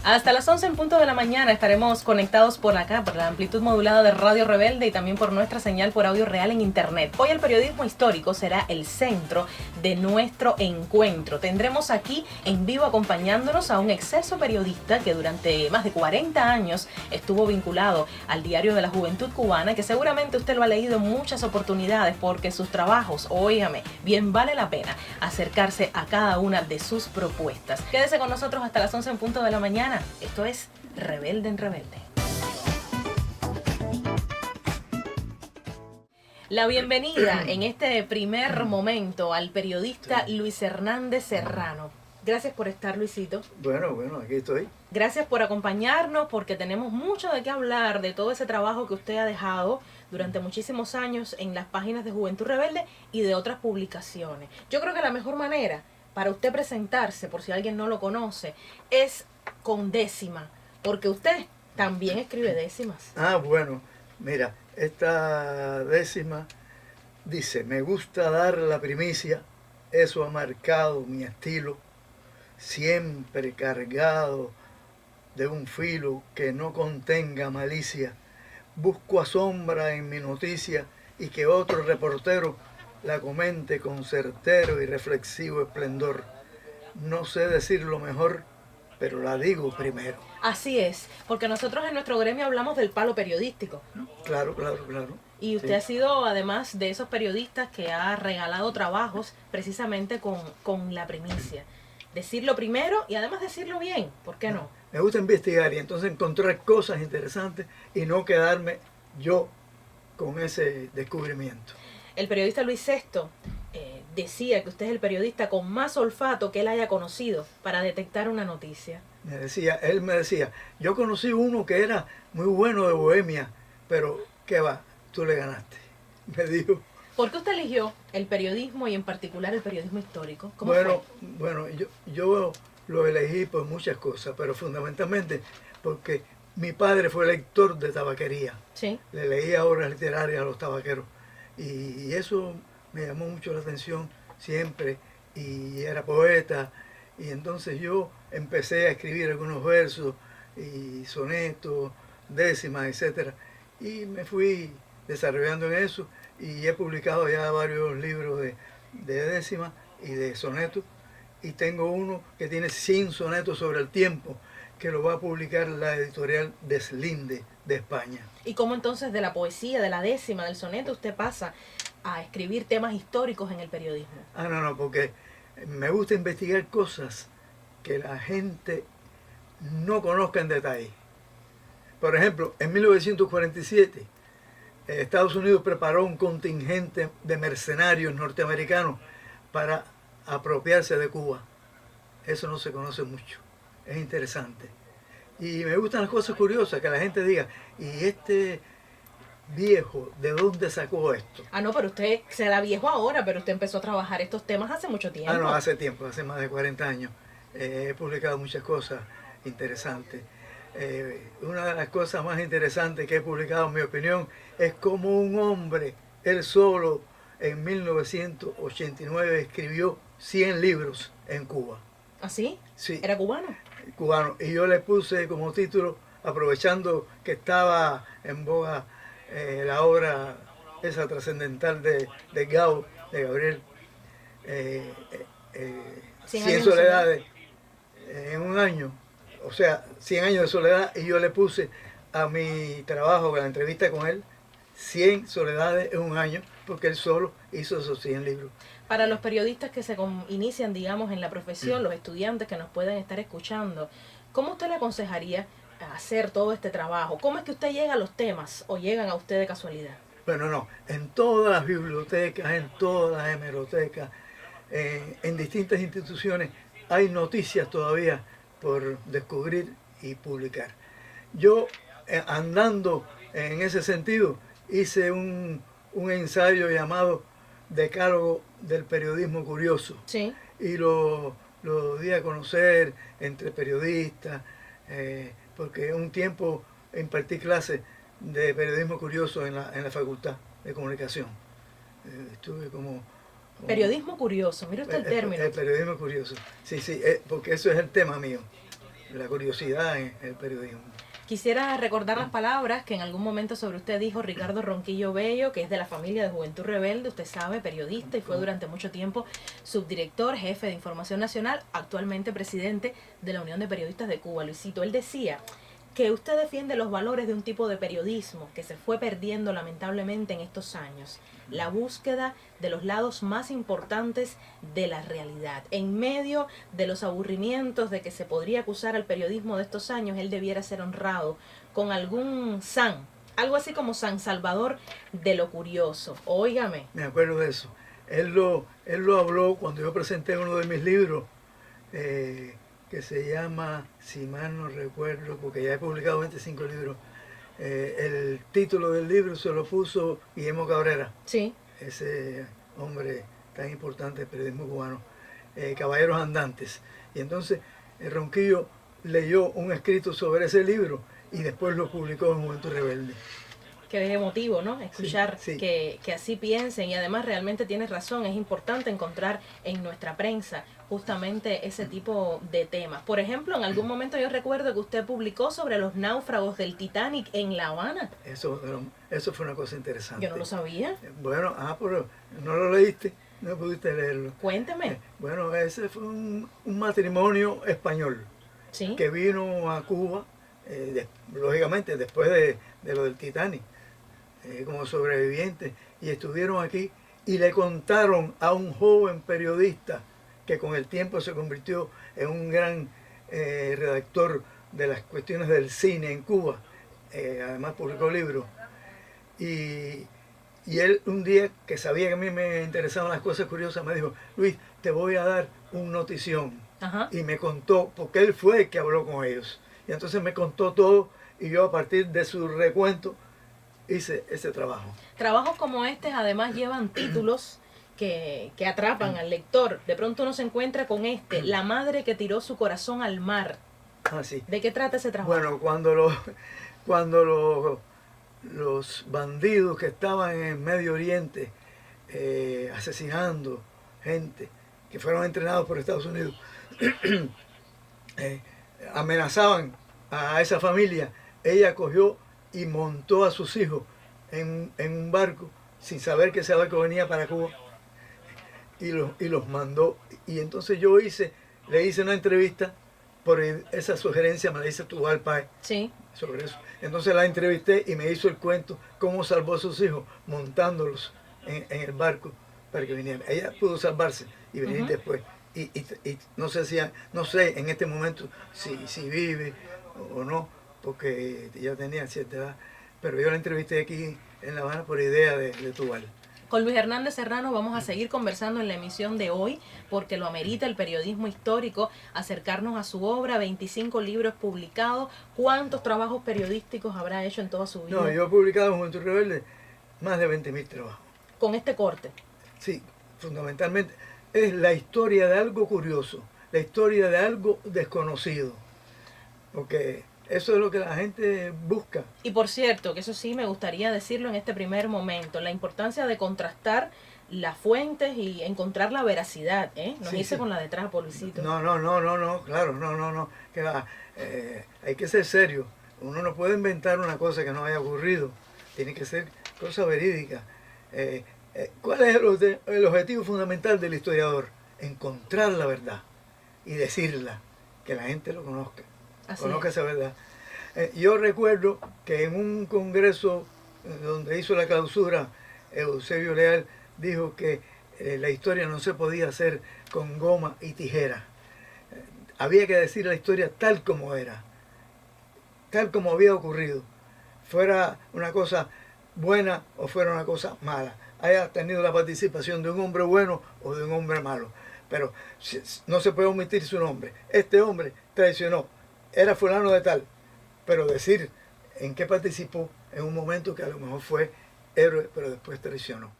Hasta las 11 en punto de la mañana estaremos conectados por acá, por la amplitud modulada de Radio Rebelde y también por nuestra señal por audio real en internet. Hoy el periodismo histórico será el centro de nuestro encuentro. Tendremos aquí en vivo acompañándonos a un excelso periodista que durante más de 40 años estuvo vinculado al Diario de la Juventud Cubana, que seguramente usted lo ha leído en muchas oportunidades porque sus trabajos, óigame, bien vale la pena acercarse a cada una de sus propuestas. Quédese con nosotros hasta las 11 en punto de la mañana. Esto es Rebelde en Rebelde. La bienvenida en este primer momento al periodista Luis Hernández Serrano. Gracias por estar, Luisito. Bueno, aquí estoy. Gracias por acompañarnos porque tenemos mucho de qué hablar de todo ese trabajo que usted ha dejado durante muchísimos años en las páginas de Juventud Rebelde y de otras publicaciones. Yo creo que la mejor manera para usted presentarse, por si alguien no lo conoce, es con décima, porque usted también escribe décimas. Bueno, mira, esta décima dice: me gusta dar la primicia, eso ha marcado mi estilo, siempre cargado de un filo que no contenga malicia. Busco asombra en mi noticia y que otro reportero la comente con certero y reflexivo esplendor. No sé decirlo mejor, pero la digo primero. Así es, porque nosotros en nuestro gremio hablamos del palo periodístico. Claro. Y usted Sí. ha sido, además de esos periodistas que ha regalado trabajos precisamente con la primicia. Decirlo primero y además decirlo bien, ¿por qué no? Me gusta investigar y entonces encontrar cosas interesantes y no quedarme yo con ese descubrimiento. El periodista Luis Sesto decía que usted es el periodista con más olfato que él haya conocido para detectar una noticia. Él me decía, yo conocí uno que era muy bueno de Bohemia, pero ¿qué va? Tú le ganaste. Me dijo. ¿Por qué usted eligió el periodismo y en particular el periodismo histórico? ¿Cómo Bueno, yo lo elegí por muchas cosas, pero fundamentalmente porque mi padre fue lector de tabaquería. Sí. Le leía obras literarias a los tabaqueros y eso me llamó mucho la atención siempre, y era poeta, y entonces yo empecé a escribir algunos versos y sonetos, décimas, etcétera, y me fui desarrollando en eso y he publicado ya varios libros de décimas y de sonetos, y tengo uno que tiene 100 sonetos sobre el tiempo, que lo va a publicar la editorial Deslinde de España. ¿Y cómo entonces de la poesía, de la décima, del soneto, usted pasa a escribir temas históricos en el periodismo? No, porque me gusta investigar cosas que la gente no conozca en detalle. Por ejemplo, en 1947, Estados Unidos preparó un contingente de mercenarios norteamericanos para apropiarse de Cuba. Eso no se conoce mucho. Es interesante. Y me gustan las cosas curiosas, que la gente diga, ¿y este viejo de dónde sacó esto? No, pero usted será viejo ahora, pero usted empezó a trabajar estos temas hace mucho tiempo. No, hace tiempo, hace más de 40 años. He publicado muchas cosas interesantes. Una de las cosas más interesantes que he publicado, en mi opinión, es cómo un hombre, él solo, en 1989 escribió 100 libros en Cuba. ¿Ah, sí? Sí. ¿Era cubano? Cubano. Y yo le puse como título, aprovechando que estaba en boga la obra esa trascendental de Gao, de Gabriel, 100 soledades en un año, o sea, 100 años de soledad, y yo le puse a mi trabajo, a la entrevista con él, 100 soledades en un año, porque él solo hizo esos 100 libros. Para los periodistas que se inician, digamos, en la profesión, los estudiantes que nos pueden estar escuchando, ¿cómo usted le aconsejaría hacer todo este trabajo? ¿Cómo es que usted llega a los temas o llegan a usted de casualidad? Bueno, no, en todas las bibliotecas, en todas las hemerotecas, en distintas instituciones hay noticias todavía por descubrir y publicar. Yo, andando en ese sentido, hice un ensayo llamado Decálogo del Periodismo Curioso. Sí. Y lo di a conocer entre periodistas, porque un tiempo impartí clases de periodismo curioso en la Facultad de Comunicación. Estuve como periodismo curioso, mire usted el término. El periodismo curioso, sí, porque eso es el tema mío. la curiosidad en el periodismo. Quisiera recordar las palabras que en algún momento sobre usted dijo Ricardo Ronquillo Bello, que es de la familia de Juventud Rebelde, usted sabe, periodista y fue durante mucho tiempo subdirector, jefe de Información Nacional, actualmente presidente de la Unión de Periodistas de Cuba. Luisito, él decía que usted defiende los valores de un tipo de periodismo que se fue perdiendo lamentablemente en estos años, la búsqueda de los lados más importantes de la realidad. En medio de los aburrimientos de que se podría acusar al periodismo de estos años, él debiera ser honrado con algún san, algo así como San Salvador de lo curioso. Óigame. Me acuerdo de eso. Él lo habló cuando yo presenté uno de mis libros, que se llama, si mal no recuerdo, porque ya he publicado 25 libros, el título del libro se lo puso Guillermo Cabrera, sí, ese hombre tan importante del periodismo cubano, Caballeros Andantes. Y entonces Ronquillo leyó un escrito sobre ese libro y después lo publicó en Juventud Rebelde. Que es emotivo, ¿no? Escuchar sí. Que así piensen, y además realmente tienes razón, es importante encontrar en nuestra prensa justamente ese tipo de temas. Por ejemplo, en algún momento yo recuerdo que usted publicó sobre los náufragos del Titanic en La Habana. Eso fue una cosa interesante. Yo no lo sabía. Bueno, pero no lo leíste, no pudiste leerlo. Cuénteme. Bueno, ese fue un matrimonio español, ¿sí?, que vino a Cuba, lógicamente después de lo del Titanic, como sobrevivientes, y estuvieron aquí y le contaron a un joven periodista que con el tiempo se convirtió en un gran redactor de las cuestiones del cine en Cuba, además publicó libros, y él un día, que sabía que a mí me interesaban las cosas curiosas, me dijo: Luis, te voy a dar un notición. Ajá. Y me contó, porque él fue el que habló con ellos, y entonces me contó todo, y yo a partir de su recuento hice ese trabajo. Trabajos como este además llevan títulos que atrapan al lector. De pronto uno se encuentra con La madre que tiró su corazón al mar. Ah, sí. ¿De qué trata ese trabajo? Bueno, cuando los bandidos que estaban en Medio Oriente asesinando gente, que fueron entrenados por Estados Unidos, amenazaban a esa familia, ella cogió y montó a sus hijos en un barco sin saber que ese barco venía para Cuba, y los mandó. Y entonces le hice una entrevista por esa sugerencia, me la hizo Tubal Páez, sí, sobre eso. Entonces la entrevisté y me hizo el cuento cómo salvó a sus hijos montándolos en el barco para que vinieran. Ella pudo salvarse y venir después. Y no sé en este momento si vive o no, porque ya tenía cierta edad, pero yo la entrevisté aquí en La Habana por idea de Tubal. Con Luis Hernández Serrano vamos a seguir conversando en la emisión de hoy, porque lo amerita el periodismo histórico, acercarnos a su obra, 25 libros publicados. ¿Cuántos trabajos periodísticos habrá hecho en toda su vida? No, yo he publicado en Juventud Rebelde más de 20.000 trabajos. Con este corte. Sí, fundamentalmente es la historia de algo curioso, la historia de algo desconocido, porque eso es lo que la gente busca. Y por cierto, que eso sí me gustaría decirlo en este primer momento, la importancia de contrastar las fuentes y encontrar la veracidad, No Sí, irse sí. con la de trapo, Luisito. No, claro, no, que va, hay que ser serio. Uno no puede inventar una cosa que no haya ocurrido, tiene que ser cosa verídica. ¿Cuál es el objetivo fundamental del historiador? Encontrar la verdad y decirla, que la gente lo conozca. Conozca esa verdad. Yo recuerdo que en un congreso donde hizo la clausura, Eusebio Leal dijo que la historia no se podía hacer con goma y tijera. Había que decir la historia tal como era, tal como había ocurrido, fuera una cosa buena o fuera una cosa mala, haya tenido la participación de un hombre bueno o de un hombre malo, pero no se puede omitir su nombre. Este hombre traicionó, era fulano de tal, pero decir en qué participó en un momento que a lo mejor fue héroe, pero después traicionó.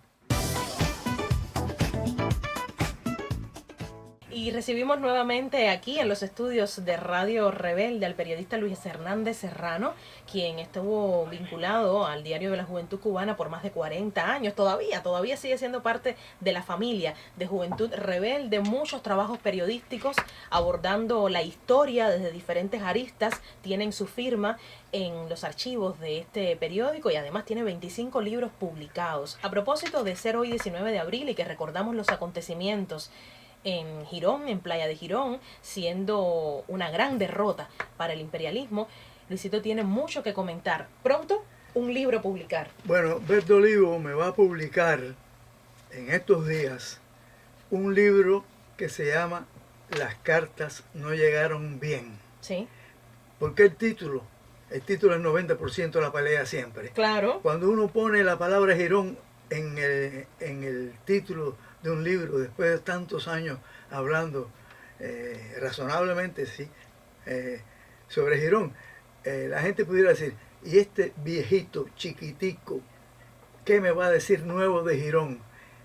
Y recibimos nuevamente aquí en los estudios de Radio Rebelde al periodista Luis Hernández Serrano, quien estuvo vinculado al Diario de la Juventud Cubana por más de 40 años. Todavía sigue siendo parte de la familia de Juventud Rebelde. Muchos trabajos periodísticos abordando la historia desde diferentes aristas tienen su firma en los archivos de este periódico y además tiene 25 libros publicados. A propósito de ser hoy 19 de abril y que recordamos los acontecimientos en Girón, en Playa de Girón, siendo una gran derrota para el imperialismo, Luisito tiene mucho que comentar. Pronto, un libro a publicar. Bueno, Berto Olivo me va a publicar en estos días un libro que se llama Las cartas no llegaron bien. Sí. ¿Por qué el título? El título es 90% de la pelea siempre. Claro. Cuando uno pone la palabra Girón en el título de un libro, después de tantos años hablando razonablemente, sí, sobre Girón, la gente pudiera decir, ¿y este viejito chiquitico, qué me va a decir nuevo de Girón?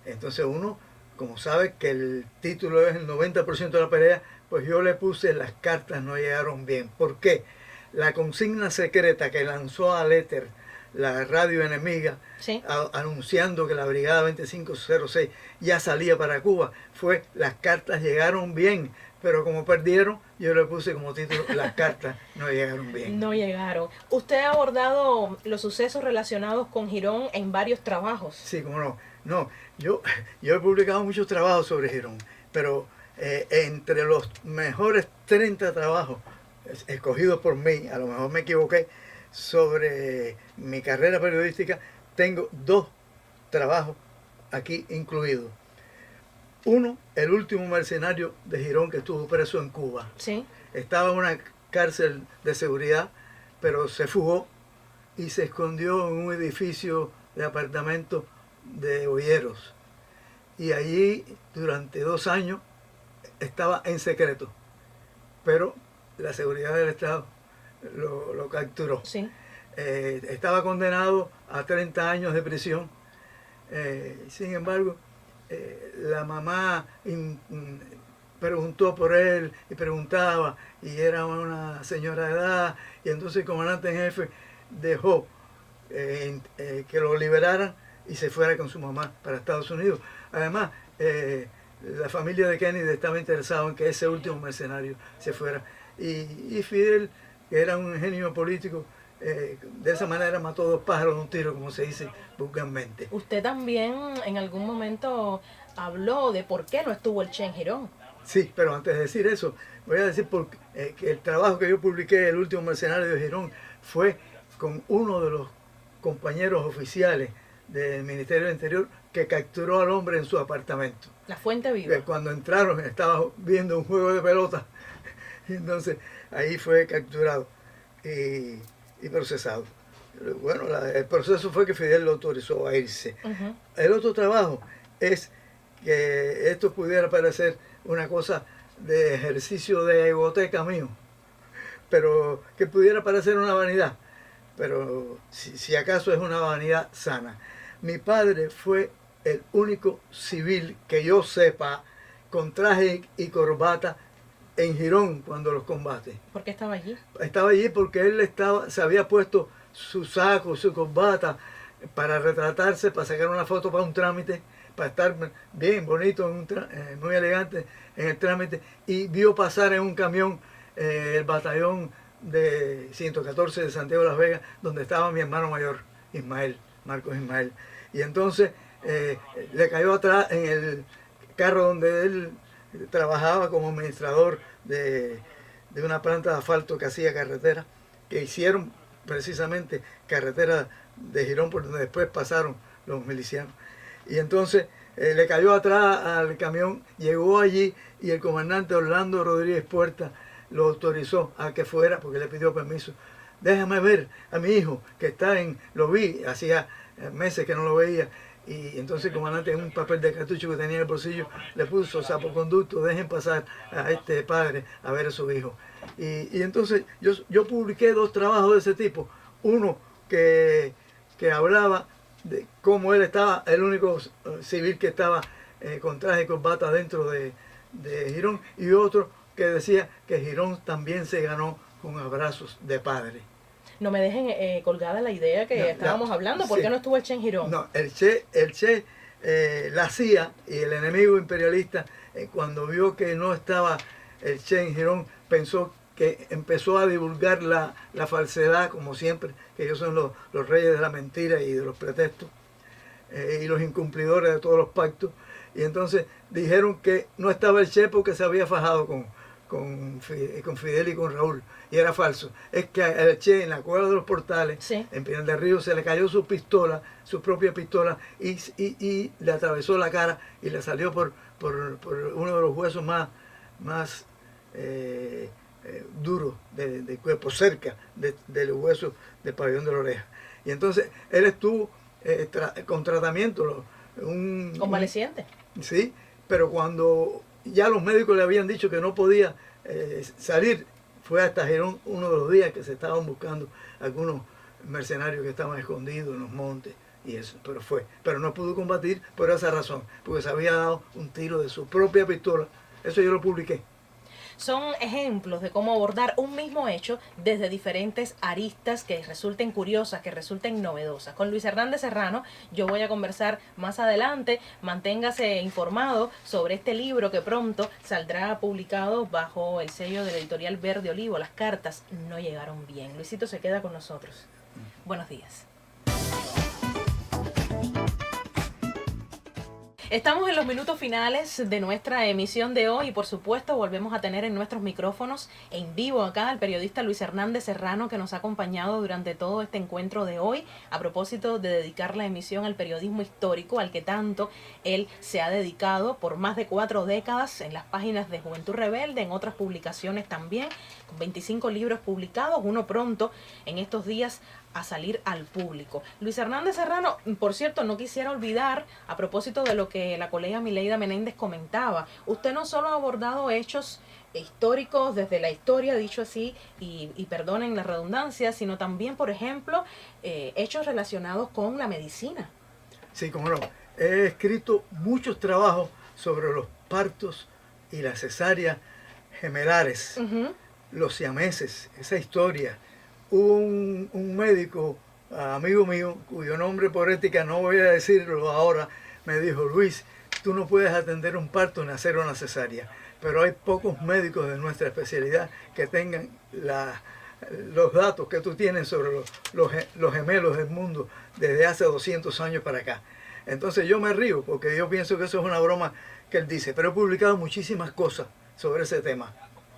Entonces uno, como sabe que el título es el 90% de la pelea, pues yo le puse Las cartas no llegaron bien. ¿Por qué? La consigna secreta que lanzó al éter la radio enemiga, sí, anunciando que la Brigada 2506 ya salía para Cuba, fue Las cartas llegaron bien, pero como perdieron, yo le puse como título Las cartas no llegaron bien. No llegaron. Usted ha abordado los sucesos relacionados con Girón en varios trabajos. Sí, cómo no. No, yo he publicado muchos trabajos sobre Girón, pero entre los mejores 30 trabajos escogidos por mí, a lo mejor me equivoqué, sobre mi carrera periodística, tengo 2 trabajos aquí incluidos. Uno, el último mercenario de Girón que estuvo preso en Cuba. Sí. Estaba en una cárcel de seguridad, pero se fugó y se escondió en un edificio de apartamentos de Olleros. Y allí durante 2 años estaba en secreto, pero la seguridad del Estado lo capturó. Sí. Estaba condenado a 30 años de prisión. Sin embargo, la mamá preguntó por él y preguntaba, y era una señora de edad, y entonces el comandante en jefe dejó que lo liberaran y se fuera con su mamá para Estados Unidos. Además, la familia de Kennedy estaba interesada en que ese último mercenario se fuera. Y Fidel, que era un genio político, de esa manera mató 2 pájaros de un tiro, como se dice vulgarmente. Usted también en algún momento habló de por qué no estuvo el Che en Girón. Sí, pero antes de decir eso, voy a decir que el trabajo que yo publiqué, El último mercenario de Girón, fue con uno de los compañeros oficiales del Ministerio del Interior que capturó al hombre en su apartamento. La fuente viva. Cuando entraron estaba viendo un juego de pelota, y entonces ahí fue capturado y procesado. Bueno, el proceso fue que Fidel lo autorizó a irse. Uh-huh. El otro trabajo es que esto pudiera parecer una cosa de ejercicio de egoteca mío, pero que pudiera parecer una vanidad, pero si acaso es una vanidad sana. Mi padre fue el único civil que yo sepa con traje y corbata en Girón cuando los combates. ¿Por qué estaba allí? Estaba allí porque él se había puesto su saco, su corbata para retratarse, para sacar una foto para un trámite, para estar bien bonito, muy elegante en el trámite, y vio pasar en un camión el batallón de 114 de Santiago de Las Vegas, donde estaba mi hermano mayor, Ismael, Marcos Ismael. Y entonces le cayó atrás en el carro donde él trabajaba como administrador de una planta de asfalto que hacía carretera, que hicieron precisamente carretera de Girón por donde después pasaron los milicianos. Y entonces le cayó atrás al camión, llegó allí y el comandante Orlando Rodríguez Puerta lo autorizó a que fuera, porque le pidió permiso. Déjame ver a mi hijo que está lo vi, hacía meses que no lo veía. Y entonces el comandante, en un papel de cartucho que tenía en el bolsillo, le puso salvoconducto, dejen pasar a este padre a ver a su hijo. Y entonces yo publiqué 2 trabajos de ese tipo. Uno que hablaba de cómo él estaba, el único civil que estaba con traje y corbata dentro de de Girón, y otro que decía que Girón también se ganó con abrazos de padre. No me dejen colgada la idea que estábamos hablando. ¿Por qué no estuvo el Che en Girón? No, el Che la CIA y el enemigo imperialista, cuando vio que no estaba el Che en Girón, pensó que empezó a divulgar la falsedad, como siempre, que ellos son los reyes de la mentira y de los pretextos, y los incumplidores de todos los pactos. Y entonces dijeron que no estaba el Che porque se había fajado con Fidel y con Raúl, y era falso. Es que el Che en la Cueva de los Portales, sí, en Pinar del Río, se le cayó su pistola, su propia pistola, y le atravesó la cara y le salió por uno de los huesos más duros del cuerpo, cerca del hueso del pabellón de la oreja. Y entonces él estuvo con tratamiento, convaleciente. Sí, pero cuando ya los médicos le habían dicho que no podía salir, fue hasta Girón uno de los días que se estaban buscando algunos mercenarios que estaban escondidos en los montes y eso, pero no pudo combatir por esa razón, porque se había dado un tiro de su propia pistola. Eso yo lo publiqué. Son ejemplos de cómo abordar un mismo hecho desde diferentes aristas que resulten curiosas, que resulten novedosas. Con Luis Hernández Serrano yo voy a conversar más adelante. Manténgase informado sobre este libro que pronto saldrá publicado bajo el sello de la editorial Verde Olivo. Las cartas no llegaron bien. Luisito se queda con nosotros. Buenos días. Estamos en los minutos finales de nuestra emisión de hoy y por supuesto volvemos a tener en nuestros micrófonos en vivo acá al periodista Luis Hernández Serrano, que nos ha acompañado durante todo este encuentro de hoy a propósito de dedicar la emisión al periodismo histórico, al que tanto él se ha dedicado por más de 4 décadas en las páginas de Juventud Rebelde, en otras publicaciones también, con 25 libros publicados, uno pronto en estos días a salir al público. Luis Hernández Serrano, por cierto, no quisiera olvidar, a propósito de lo que la colega Mileida Menéndez comentaba, usted no solo ha abordado hechos históricos desde la historia, dicho así, y perdonen la redundancia, sino también, por ejemplo, hechos relacionados con la medicina. Sí, cómo no. He escrito muchos trabajos sobre los partos y las cesáreas gemelares, los siameses, esa historia. Hubo un médico, amigo mío, cuyo nombre por ética no voy a decirlo ahora, me dijo: Luis, tú no puedes atender un parto ni hacer una cesárea, pero hay pocos médicos de nuestra especialidad que tengan los datos que tú tienes sobre los gemelos del mundo desde hace 200 años para acá. Entonces yo me río porque yo pienso que eso es una broma que él dice, pero he publicado muchísimas cosas sobre ese tema.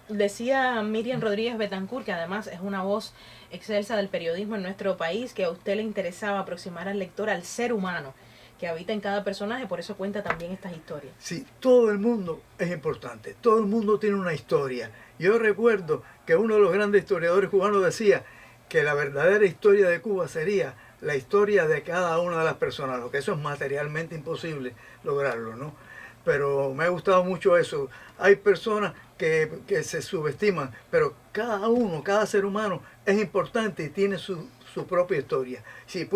Decía Miriam Rodríguez Betancourt, que además es una voz excelsa del periodismo en nuestro país, que a usted le interesaba aproximar al lector al ser humano que habita en cada personaje, por eso cuenta también estas historias. Sí, todo el mundo es importante, todo el mundo tiene una historia. Yo recuerdo que uno de los grandes historiadores cubanos decía que la verdadera historia de Cuba sería la historia de cada una de las personas, lo que eso es materialmente imposible lograrlo, ¿no? Pero me ha gustado mucho eso. Hay personas que se subestiman, pero cada ser humano es importante y tiene su propia historia. Si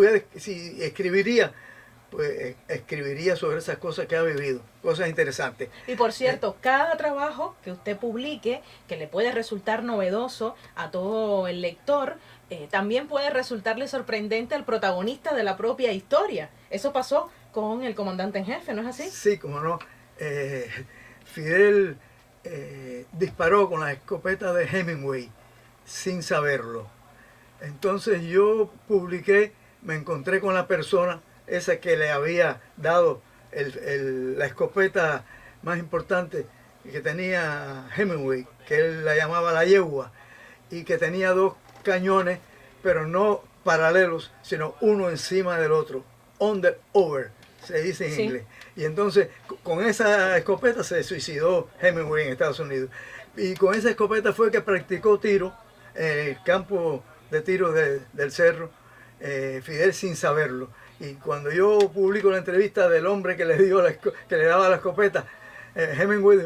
escribiría, pues escribiría sobre esas cosas que ha vivido, cosas interesantes. Y por cierto, cada trabajo que usted publique, que le puede resultar novedoso a todo el lector, también puede resultarle sorprendente al protagonista de la propia historia. Eso pasó con el comandante en jefe, ¿no es así? Sí, como no. Fidel disparó con la escopeta de Hemingway sin saberlo. Entonces yo publiqué, me encontré con la persona esa que le había dado la escopeta más importante que tenía Hemingway, que él la llamaba la yegua, y que tenía 2 cañones, pero no paralelos, sino uno encima del otro, over, se dice en inglés. Y entonces con esa escopeta se suicidó Hemingway en Estados Unidos. Y con esa escopeta fue que practicó tiro en el campo de tiro del cerro, Fidel sin saberlo. Y cuando yo publico la entrevista del hombre que le daba la escopeta, Hemingway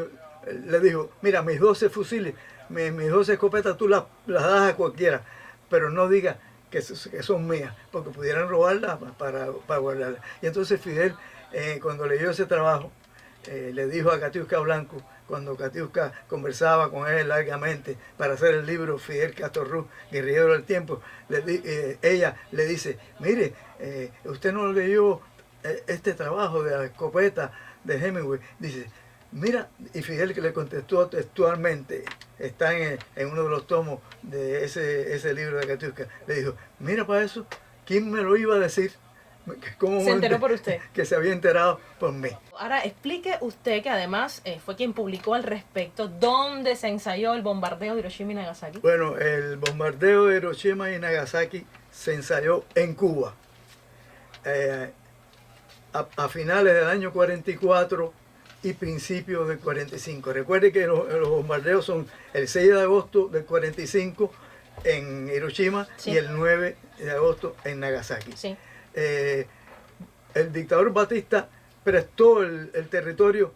le dijo: mira, mis 12 fusiles, mis 12 escopetas tú las das a cualquiera, pero no digas que son mías, porque pudieran robarlas para guardarlas. Y entonces Fidel, cuando leyó ese trabajo, le dijo a Katiuska Blanco, cuando Katiuska conversaba con él largamente para hacer el libro Fidel Castro Ruz, Guerrillero del Tiempo, ella le dice, mire, usted no leyó este trabajo de la escopeta de Hemingway. Dice, mira, y Fidel que le contestó textualmente, está en uno de los tomos de ese libro de Katiuska, le dijo, mira para eso, ¿quién me lo iba a decir? ¿Se enteró por usted? Que se había enterado por mí. Ahora, explique usted, que además fue quien publicó al respecto, dónde se ensayó el bombardeo de Hiroshima y Nagasaki. Bueno, el bombardeo de Hiroshima y Nagasaki se ensayó en Cuba. A finales del año 44 y principios del 45. Recuerde que los bombardeos son el 6 de agosto del 45 en Hiroshima, sí, y el 9 de agosto en Nagasaki. Sí. El dictador Batista prestó el territorio.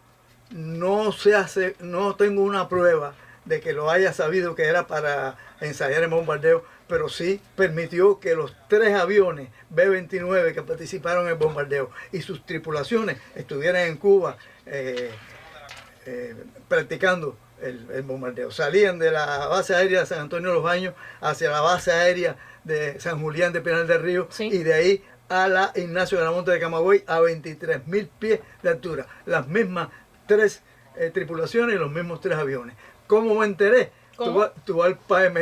No tengo una prueba de que lo haya sabido que era para ensayar el bombardeo, pero sí permitió que los 3 aviones B-29 que participaron en el bombardeo y sus tripulaciones estuvieran en Cuba practicando el bombardeo. Salían de la base aérea de San Antonio de los Baños hacia la base aérea de San Julián de Pinar del Río, sí, y de ahí a la Ignacio Gramonte de Camagüey a 23.000 pies de altura. Las mismas 3 tripulaciones y los mismos 3 aviones. ¿Cómo me enteré? Tubal Páez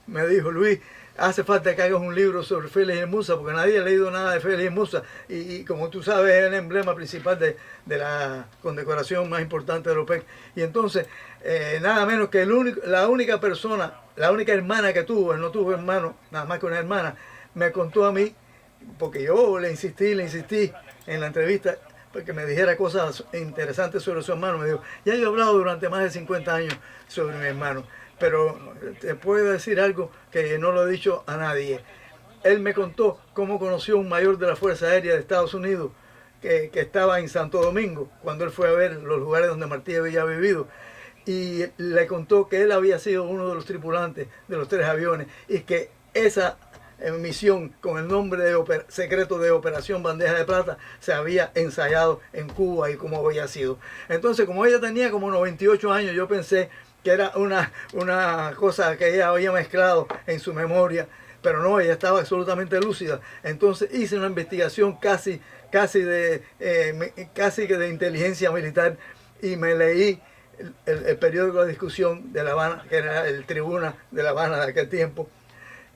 me dijo, Luis, hace falta que hagas un libro sobre Félix y Musa, porque nadie ha leído nada de Félix y Musa, y como tú sabes es el emblema principal de la condecoración más importante de la OPEC. Y entonces, nada menos que la única persona, la única hermana que tuvo, él no tuvo hermano, nada más que una hermana, me contó a mí, porque yo le insistí en la entrevista, porque me dijera cosas interesantes sobre su hermano. Me dijo, ya yo he hablado durante más de 50 años sobre mi hermano, pero te puedo decir algo que no lo he dicho a nadie. Él me contó cómo conoció un mayor de la Fuerza Aérea de Estados Unidos que estaba en Santo Domingo, cuando él fue a ver los lugares donde Martí había vivido, y le contó que él había sido uno de los tripulantes de los 3 aviones y que esa misión con el nombre secreto de Operación Bandeja de Plata se había ensayado en Cuba y cómo había sido. Entonces, como ella tenía como 98 años, yo pensé que era una cosa que ella había mezclado en su memoria, pero no, ella estaba absolutamente lúcida. Entonces hice una investigación casi que de inteligencia militar, y me leí el periódico de discusión de La Habana, que era el Tribuna de La Habana de aquel tiempo,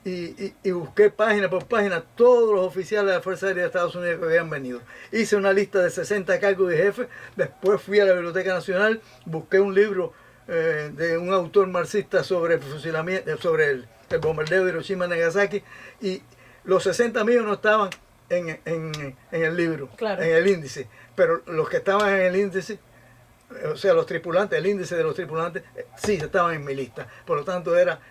y busqué página por página todos los oficiales de la Fuerza Aérea de Estados Unidos que habían venido. Hice una lista de 60 cargos y jefes. Después fui a la Biblioteca Nacional, busqué un libro de un autor marxista sobre el fusilamiento, sobre el bombardeo de Hiroshima y Nagasaki, y los 60 míos no estaban en el libro, claro, en el índice, pero los que estaban en el índice, o sea, los tripulantes, el índice de los tripulantes, sí estaban en mi lista. Por lo tanto, era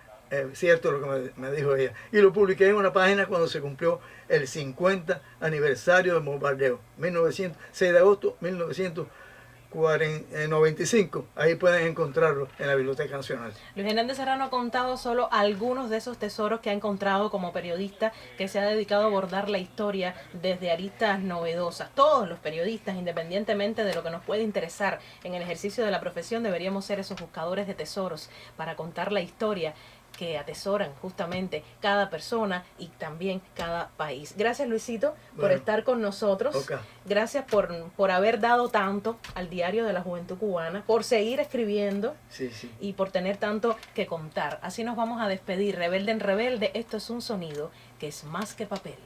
cierto lo que me dijo ella. Y lo publiqué en una página cuando se cumplió el 50 aniversario del bombardeo, 6 de agosto de 1995. Ahí pueden encontrarlo en la Biblioteca Nacional. Luis Hernández Serrano ha contado solo algunos de esos tesoros que ha encontrado como periodista, que se ha dedicado a abordar la historia desde aristas novedosas. Todos los periodistas, independientemente de lo que nos puede interesar en el ejercicio de la profesión, deberíamos ser esos buscadores de tesoros para contar la historia que atesoran justamente cada persona y también cada país. Gracias, Luisito, por estar con nosotros. Okay. Gracias por haber dado tanto al Diario de la Juventud Cubana, por seguir escribiendo, sí, y por tener tanto que contar. Así nos vamos a despedir. Rebelde en Rebelde, esto es un sonido que es más que papel.